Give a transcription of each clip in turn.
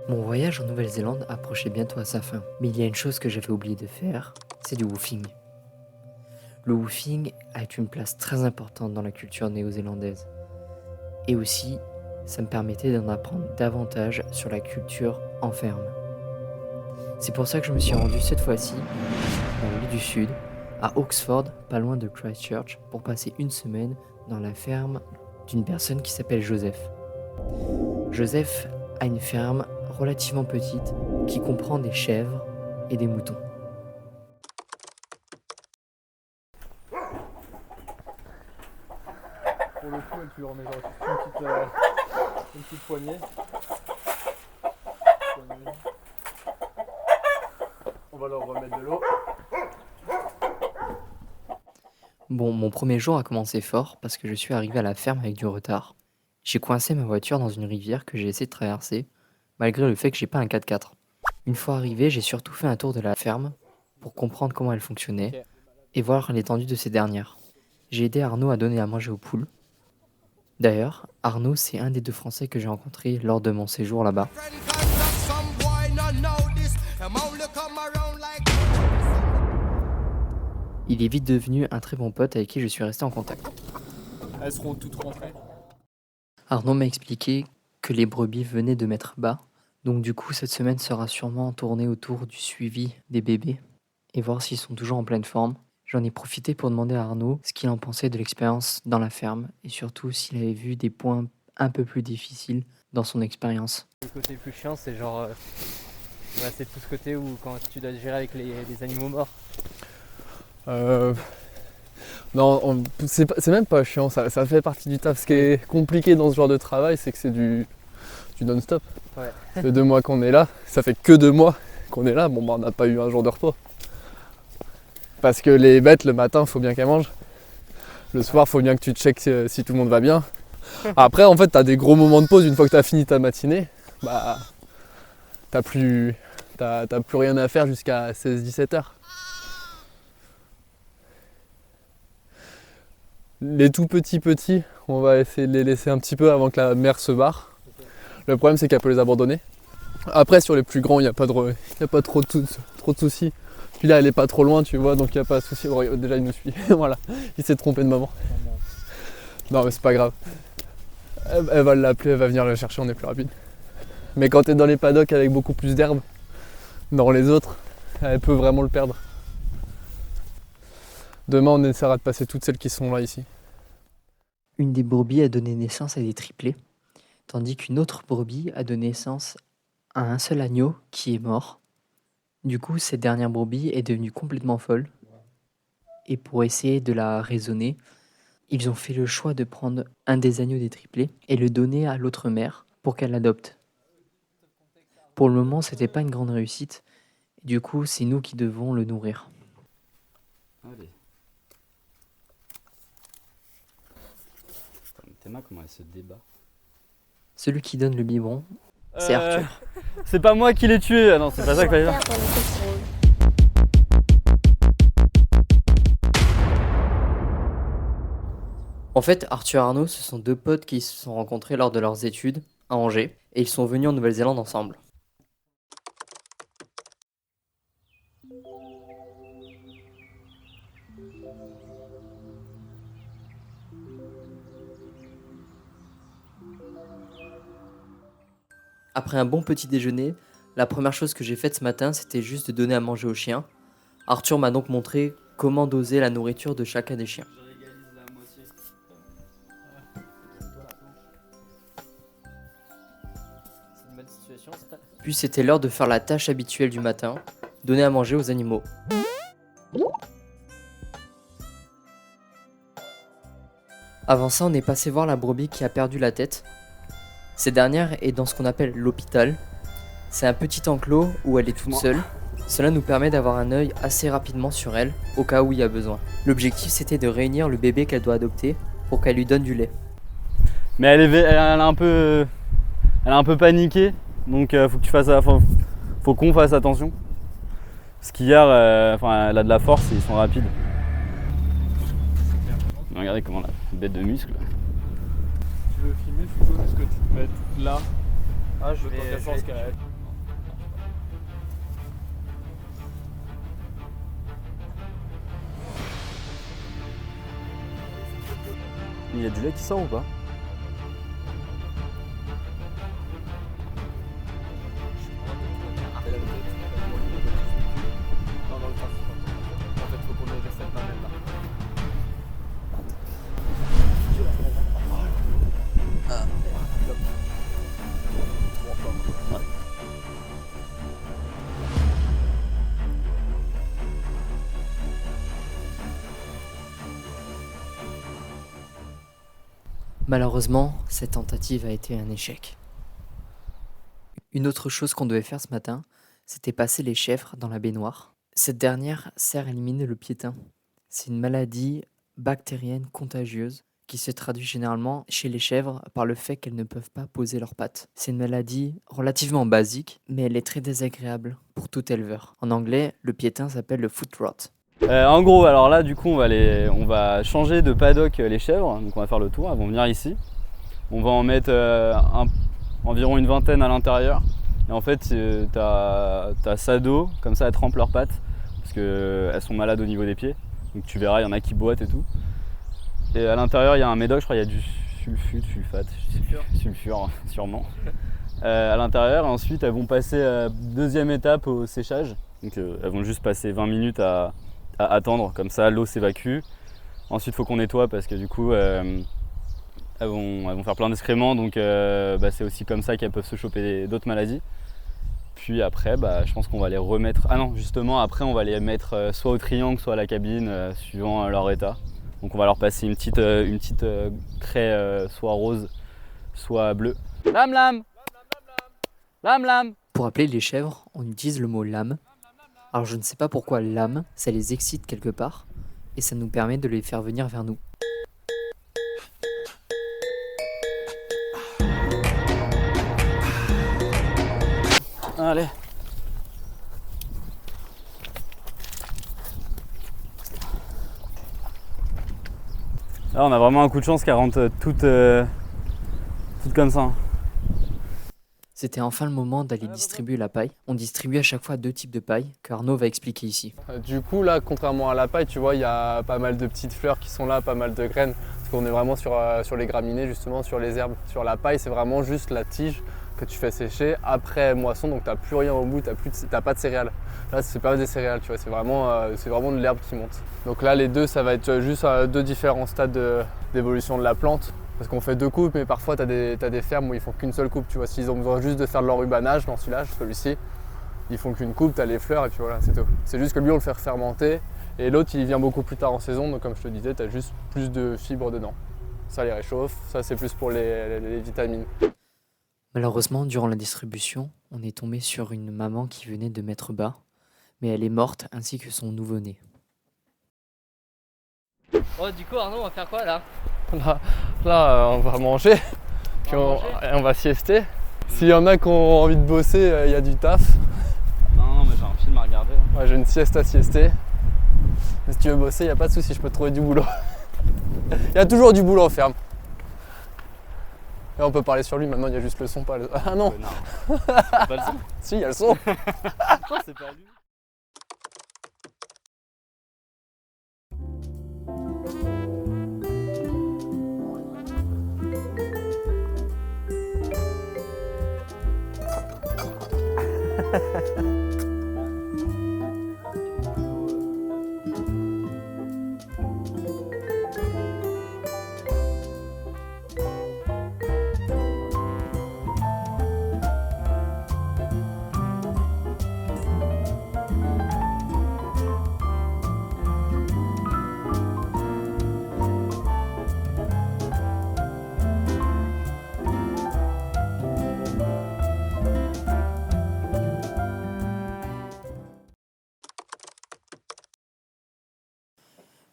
Mon voyage en Nouvelle-Zélande approchait bientôt à sa fin, mais il y a une chose que j'avais oublié de faire, c'est du woofing. Le woofing a une place très importante dans la culture néo-zélandaise. Et aussi, ça me permettait d'en apprendre davantage sur la culture en ferme. C'est pour ça que je me suis rendu cette fois-ci, dans l'île du Sud, à Oxford, pas loin de Christchurch, pour passer une semaine dans la ferme d'une personne qui s'appelle Joseph. Joseph a une ferme relativement petite qui comprend des chèvres et des moutons. Pour le coup, tu remets genre une petite poignée. On va leur remettre de l'eau. Bon, mon premier jour a commencé fort parce que je suis arrivé à la ferme avec du retard. J'ai coincé ma voiture dans une rivière que j'ai essayé de traverser, malgré le fait que j'ai pas un 4x4. Une fois arrivé, j'ai surtout fait un tour de la ferme pour comprendre comment elle fonctionnait et voir l'étendue de ces dernières. J'ai aidé Arnaud à donner à manger aux poules. D'ailleurs, Arnaud, c'est un des 2 Français que j'ai rencontrés lors de mon séjour là-bas. Il est vite devenu un très bon pote avec qui je suis resté en contact. Elles seront toutes rentrées. Arnaud m'a expliqué que les brebis venaient de mettre bas, donc du coup cette semaine sera sûrement tournée autour du suivi des bébés et voir s'ils sont toujours en pleine forme. J'en ai profité pour demander à Arnaud ce qu'il en pensait de l'expérience dans la ferme et surtout s'il avait vu des points un peu plus difficiles dans son expérience. Le côté plus chiant, c'est genre. C'est tout ce côté où quand tu dois gérer avec les animaux morts. Non, c'est même pas chiant, ça fait partie du taf. Ce qui est compliqué dans ce genre de travail, c'est que c'est du non-stop. Ouais. Ça fait 2 mois qu'on est là, ça fait que 2 mois qu'on est là, on n'a pas eu un jour de repos. Parce que les bêtes, le matin, faut bien qu'elles mangent. Le soir, faut bien que tu checkes si tout le monde va bien. Après, en fait, t'as des gros moments de pause une fois que t'as fini ta matinée. Bah, t'as plus rien à faire jusqu'à 16-17 heures. Les tout petits, on va essayer de les laisser un petit peu avant que la mère se barre. Le problème, c'est qu'elle peut les abandonner. Après, sur les plus grands, il n'y a pas trop de soucis. Puis là, elle est pas trop loin, tu vois, donc il n'y a pas de souci. Oh, déjà, il nous suit. Voilà, il s'est trompé de maman. Non, mais c'est pas grave. Elle va l'appeler, elle va venir le chercher, on est plus rapide. Mais quand tu es dans les paddocks avec beaucoup plus d'herbe, dans les autres, elle peut vraiment le perdre. Demain, on essaiera de passer toutes celles qui sont là ici. Une des brebis a donné naissance à des triplés, tandis qu'une autre brebis a donné naissance à un seul agneau qui est mort. Du coup, cette dernière brebis est devenue complètement folle. Et pour essayer de la raisonner, ils ont fait le choix de prendre un des agneaux des triplés et le donner à l'autre mère pour qu'elle l'adopte. Pour le moment, c'était pas une grande réussite. Du coup, c'est nous qui devons le nourrir. Allez. Théma, comment elle se débat. Celui qui donne le biberon, c'est Arthur. C'est pas moi qui l'ai tué. Ah non, c'est pas ça que fallait dire. En fait, Arthur et Arnaud, ce sont 2 potes qui se sont rencontrés lors de leurs études à Angers et ils sont venus en Nouvelle-Zélande ensemble. Après un bon petit déjeuner, la première chose que j'ai faite ce matin, c'était juste de donner à manger aux chiens. Arthur m'a donc montré comment doser la nourriture de chacun des chiens. Puis c'était l'heure de faire la tâche habituelle du matin, donner à manger aux animaux. Avant ça, on est passé voir la brebis qui a perdu la tête. Cette dernière est dans ce qu'on appelle l'hôpital. C'est un petit enclos où elle est toute seule. Cela nous permet d'avoir un œil assez rapidement sur elle, au cas où il y a besoin. L'objectif, c'était de réunir le bébé qu'elle doit adopter pour qu'elle lui donne du lait. Mais elle a un peu paniqué, donc faut qu'on fasse attention. Parce qu'hier, elle a de la force et ils sont rapides. Regardez comment la bête de muscle. Tu veux filmer, Fugo, est-ce que tu te mettes là? Ah, je vais. Il y a du lait qui sort ou pas? Malheureusement, cette tentative a été un échec. Une autre chose qu'on devait faire ce matin, c'était passer les chèvres dans la baignoire. Cette dernière sert à éliminer le piétin. C'est une maladie bactérienne contagieuse qui se traduit généralement chez les chèvres par le fait qu'elles ne peuvent pas poser leurs pattes. C'est une maladie relativement basique, mais elle est très désagréable pour tout éleveur. En anglais, le piétin s'appelle le foot rot. En gros, alors là, du coup, on va changer de paddock les chèvres. Donc on va faire le tour, elles vont venir ici. On va en mettre environ une vingtaine à l'intérieur. Et en fait, t'as Sado, comme ça elles trempent leurs pattes, parce qu'elles sont malades au niveau des pieds. Donc tu verras, il y en a qui boitent et tout. Et à l'intérieur, il y a un médoc, je crois qu'il y a du sulfure sûrement. À l'intérieur, et ensuite elles vont passer deuxième étape au séchage. Donc elles vont juste passer 20 minutes à attendre, comme ça l'eau s'évacue. Ensuite il faut qu'on nettoie parce que du coup elles vont faire plein d'excréments, donc c'est aussi comme ça qu'elles peuvent se choper d'autres maladies. Puis après je pense qu'on va les remettre, ah non justement après on va les mettre soit au triangle soit à la cabine suivant leur état. Donc on va leur passer une petite craie soit rose soit bleue. Lame lame lame lame. Pour appeler les chèvres, on utilise le mot lame. Alors je ne sais pas pourquoi lame, ça les excite quelque part, et ça nous permet de les faire venir vers nous. Allez. Là on a vraiment un coup de chance qu'elle rentre toutes comme ça. C'était enfin le moment d'aller distribuer la paille. On distribue à chaque fois 2 types de paille, que Arnaud va expliquer ici. Du coup là, contrairement à la paille, tu vois, il y a pas mal de petites fleurs qui sont là, pas mal de graines. Parce qu'on est vraiment sur les graminées, justement, sur les herbes. Sur la paille, c'est vraiment juste la tige que tu fais sécher après moisson, donc tu n'as plus rien au bout, tu n'as pas de céréales. Là, c'est pas des céréales, tu vois, c'est vraiment de l'herbe qui monte. Donc là, les deux, ça va être juste 2 différents stades d'évolution de la plante. Parce qu'on fait 2 coupes, mais parfois tu as des fermes où ils font qu'une seule coupe, tu vois. S'ils ont besoin juste de faire de l'enrubanage, l'ensilage, celui-ci, ils font qu'une coupe, tu as les fleurs et puis voilà, c'est tout. C'est juste que lui, on le fait fermenter et l'autre, il vient beaucoup plus tard en saison, donc comme je te disais, tu as juste plus de fibres dedans. Ça les réchauffe, ça c'est plus pour les vitamines. Malheureusement, durant la distribution, on est tombé sur une maman qui venait de mettre bas, mais elle est morte ainsi que son nouveau-né. Oh, du coup, Arnaud, on va faire quoi là? Là, on va manger, puis on va siester. S'il y en a qui ont envie de bosser, il y a du taf. Non, mais j'ai un film à regarder. Ouais, j'ai une sieste à siester. Mais si tu veux bosser, il n'y a pas de souci, je peux te trouver du boulot. Il y a toujours du boulot en ferme. Et on peut parler sur lui, maintenant il y a juste le son, pas le... Ah non. C'est pas le son. Si, il y a le son. C'est pas lui.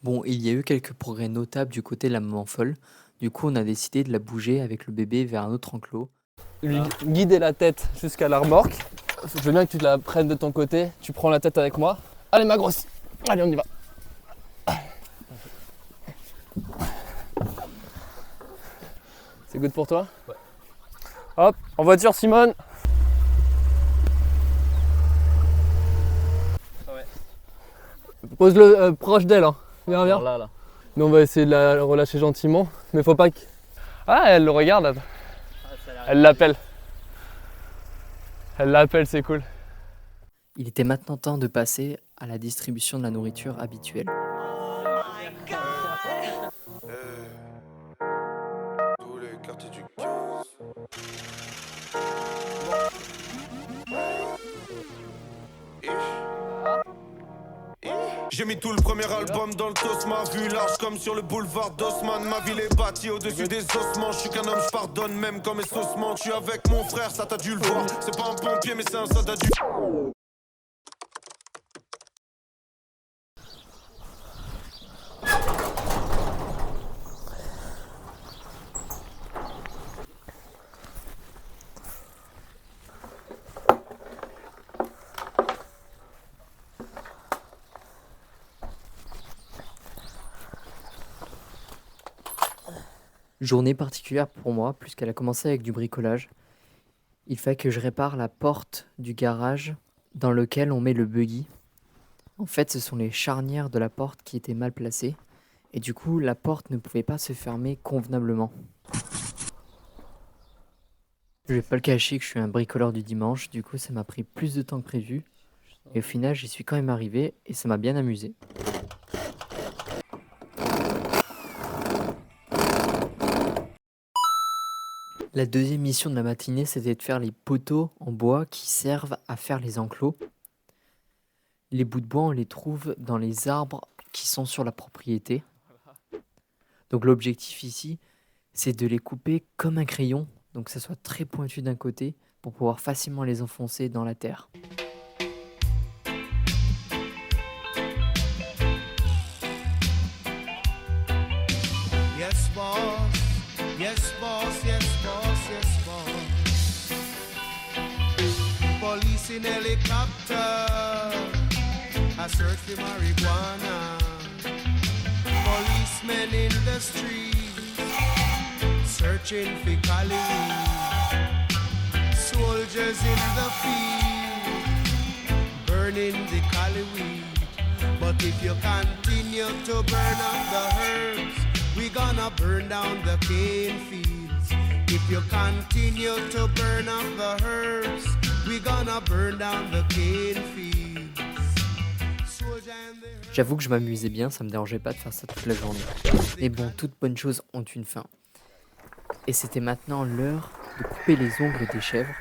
Bon, il y a eu quelques progrès notables du côté de la maman folle. Du coup, on a décidé de la bouger avec le bébé vers un autre enclos. Lui guider la tête jusqu'à la remorque. Je veux bien que tu te la prennes de ton côté. Tu prends la tête avec moi. Allez ma grosse. Allez, on y va. C'est good pour toi? Ouais. Hop, en voiture Simone. Ouais. Pose-le proche d'elle, hein. Viens, viens. Là. Nous on va essayer de la relâcher gentiment, mais faut pas que... Ah, elle le regarde, attends. Elle l'appelle. Elle l'appelle, c'est cool. Il était maintenant temps de passer à la distribution de la nourriture habituelle. Tous les quartiers du 15. J'ai mis tout le premier album dans le tos, ma vue large comme sur le boulevard d'Haussmann. Ma ville est bâtie au-dessus des ossements. Je suis qu'un homme, je pardonne même quand mes sauces mentent. Je suis avec mon frère, ça t'as dû le voir. C'est pas un pompier mais c'est un soldat du... Journée particulière pour moi, puisqu'elle a commencé avec du bricolage. Il fallait que je répare la porte du garage dans lequel on met le buggy. En fait, ce sont les charnières de la porte qui étaient mal placées. Et du coup, la porte ne pouvait pas se fermer convenablement. Je vais pas le cacher que je suis un bricoleur du dimanche, du coup ça m'a pris plus de temps que prévu. Et au final, j'y suis quand même arrivé et ça m'a bien amusé. La deuxième mission de la matinée, c'était de faire les poteaux en bois qui servent à faire les enclos. Les bouts de bois, on les trouve dans les arbres qui sont sur la propriété. Donc l'objectif ici, c'est de les couper comme un crayon, donc que ça soit très pointu d'un côté, pour pouvoir facilement les enfoncer dans la terre. Yes boss, yes boss, yes boss, yes boss. Police in helicopter, I search for marijuana. Policemen in the streets, searching for Cali. Soldiers in the field, burning the Cali weed. But if you continue to burn up the herbs, we gonna burn down the cane fields. If you continue to burn up the herbs, we gonna burn down the cane fields. J'avoue que je m'amusais bien, ça me dérangeait pas de faire ça toute la journée. Mais bon, toutes bonnes choses ont une fin. Et c'était maintenant l'heure de couper les ongles des chèvres.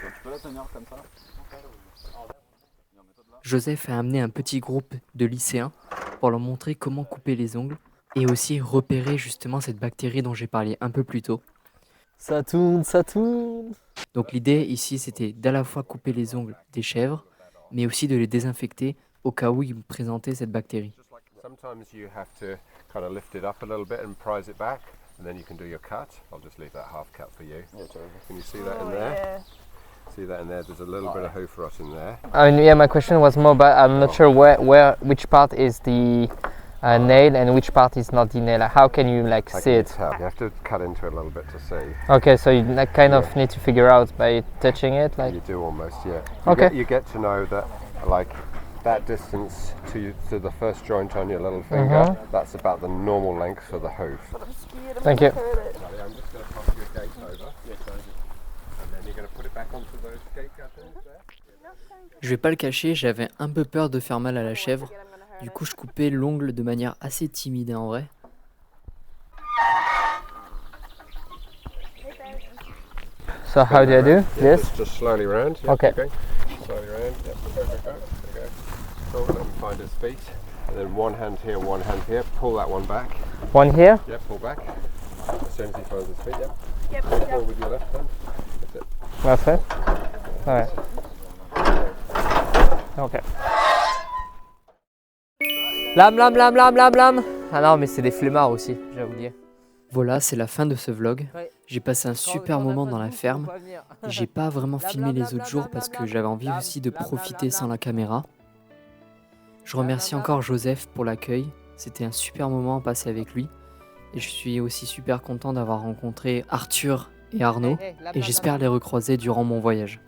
Joseph a amené un petit groupe de lycéens pour leur montrer comment couper les ongles et aussi repérer justement cette bactérie dont j'ai parlé un peu plus tôt. Ça tourne, ça tourne. Donc l'idée ici, c'était d'à la fois couper les ongles des chèvres, mais aussi de les désinfecter au cas où ils présentaient cette bactérie. Sometimes you have to kind of lift it up a little bit and prise it back, and then you can do your cut. I'll just leave that half cut for you. Can you see that in there? Yeah. See that in there? There's a little bit of hoof rot in there. I mean, yeah, my question was more, but I'm not sure which part is the nail and which part is not the nail. How can you like How see can you it? tell? You have to cut into it a little bit to see. Okay, so you like, kind of need to figure out by touching it, like. You do almost, yeah. Okay. You get to know that, like, that distance to the first joint on your little finger, that's about the normal length for the hoof. Thank you. I'm just going to pass your gate over. And then you're going to put it back onto those gate cutters there. Je vais pas le cacher, j'avais un peu peur de faire mal à la chèvre. Du coup, je coupais l'ongle de manière assez timide en vrai. So how do I do this? Just slowly round. Yeah, Okay. Slowly round. Yep. There we go. Cool. Let me find his feet. And then one hand here, one hand here. Pull that one back. One here. Yep. Pull back. As soon as he finds his feet. Yep. Pull with your left hand. That's it. That's it. Alright. Okay. Lame. Ah non, mais c'est des flemmards aussi, j'ai oublié. Voilà, c'est la fin de ce vlog. J'ai passé un super moment dans la ferme. J'ai pas vraiment filmé les autres jours parce que j'avais envie aussi de profiter sans la caméra. Je remercie encore Joseph pour l'accueil. C'était un super moment passé avec lui. Et je suis aussi super content d'avoir rencontré Arthur et Arnaud. Et j'espère les recroiser durant mon voyage.